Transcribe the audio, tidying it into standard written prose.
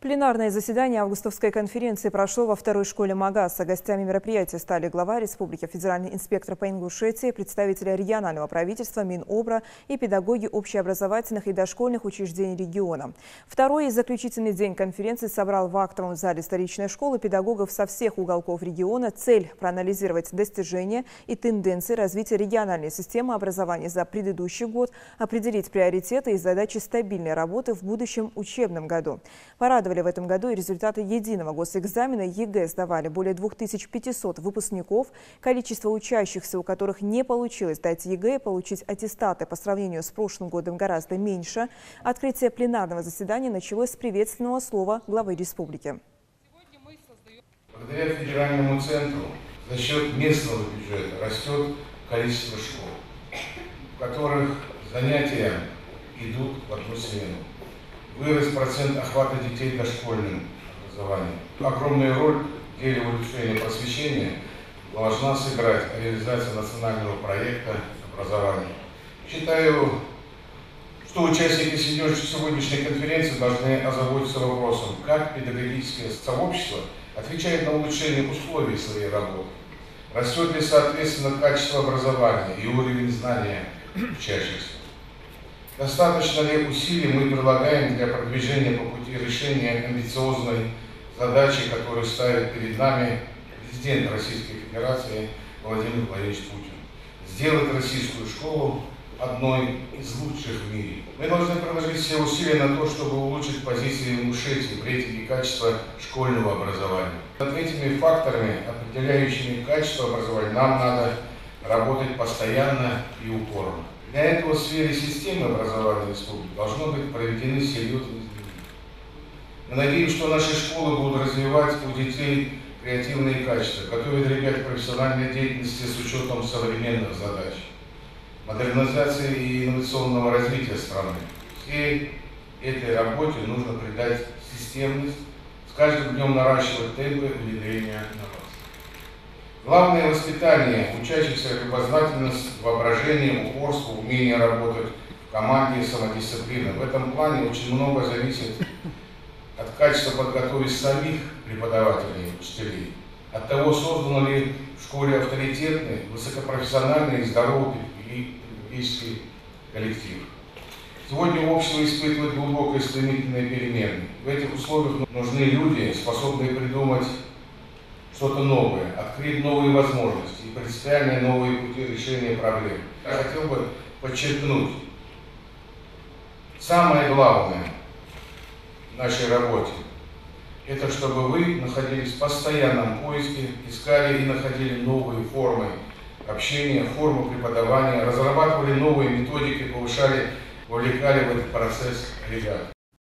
Пленарное заседание августовской конференции прошло во второй школе МАГАСа. Гостями мероприятия стали глава республики, федеральный инспектор по Ингушетии, представители регионального правительства, Минобра и педагоги общеобразовательных и дошкольных учреждений региона. Второй и заключительный день конференции собрал в актовом зале столичной школы педагогов со всех уголков региона. Цель – проанализировать достижения и тенденции развития региональной системы образования за предыдущий год, определить приоритеты и задачи стабильной работы в будущем учебном году. Порадовали в этом году и результаты единого госэкзамена ЕГЭ сдавали более 2500 выпускников. Количество учащихся, у которых не получилось сдать ЕГЭ и получить аттестаты по сравнению с прошлым годом гораздо меньше. Открытие пленарного заседания началось с приветственного слова главы республики. Благодаря федеральному центру за счет местного бюджета растет количество школ, в которых занятия идут в одну смену. Вырос процент охвата детей дошкольным образованием. Огромную роль в деле улучшения просвещения должна сыграть реализация национального проекта образования. Считаю, что участники сегодняшней конференции должны озаботиться вопросом, как педагогическое сообщество отвечает на улучшение условий своей работы. Растет ли, соответственно, качество образования и уровень знания учащихся. Достаточно ли усилий мы прилагаем для продвижения по пути решения амбициозной задачи, которую ставит перед нами президент Российской Федерации Владимир Владимирович Путин? Сделать российскую школу одной из лучших в мире. Мы должны приложить все усилия на то, чтобы улучшить позиции Ингушетии в рейтинге качества школьного образования. Над этими факторами, определяющими качество образования, нам надо работать постоянно и упорно. Для этого в сфере системы образования республики должно быть проведены серьезные изменения. Мы надеемся, что наши школы будут развивать у детей креативные качества, готовить ребят к профессиональной деятельности с учетом современных задач, модернизации и инновационного развития страны. Всей этой работе нужно придать системность, с каждым днем наращивать темпы внедрения инноваций. Главное воспитание учащихся — любознательность, воображение, упорство, умение работать в команде, самодисциплина. В этом плане очень много зависит от качества подготовки самих преподавателей и учителей, от того, создан ли в школе авторитетный, высокопрофессиональный и здоровый педагогический коллектив. Сегодня общество испытывает глубокие стремительные перемены. В этих условиях нужны люди, способные придумать что-то новое, открыть новые возможности и принципиальные новые пути решения проблем. Я хотел бы подчеркнуть, самое главное в нашей работе – это чтобы вы находились в постоянном поиске, искали и находили новые формы общения, формы преподавания, разрабатывали новые методики, повышали, вовлекали в этот процесс ребят.